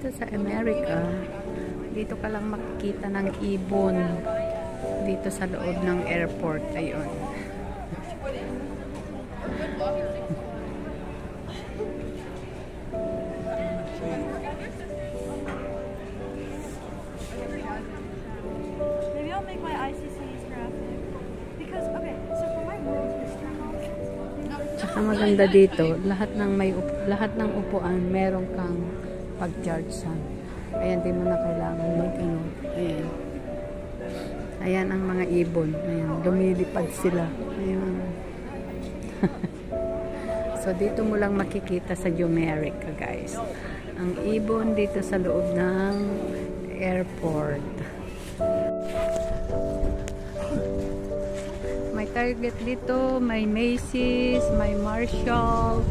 dito sa Amerika, dito ka lang makikita ng ibon dito sa loob ng airport. Ayun. Maybe I'll make my ICC's graphic. Because, okay, so for my world history moment, Tsaka maganda dito, lahat ng upuan meron kang pag-charge sun. Ayan, di mo na kailangan mag-ingot. Ayan. Ayan ang mga ibon. Ayan, lumilipad sila. Ayan. So, dito mo lang makikita sa Jumerica, guys. Ang ibon dito sa loob ng airport. May Target dito, may Macy's, may Marshalls,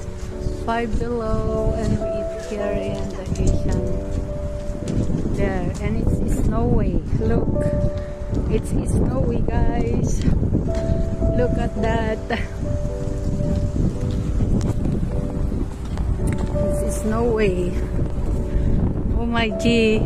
Five Below, and we eat here in the Asian. There, and it's snowy. Look, it's snowy, guys. Look at that. It's snowy. Oh my G.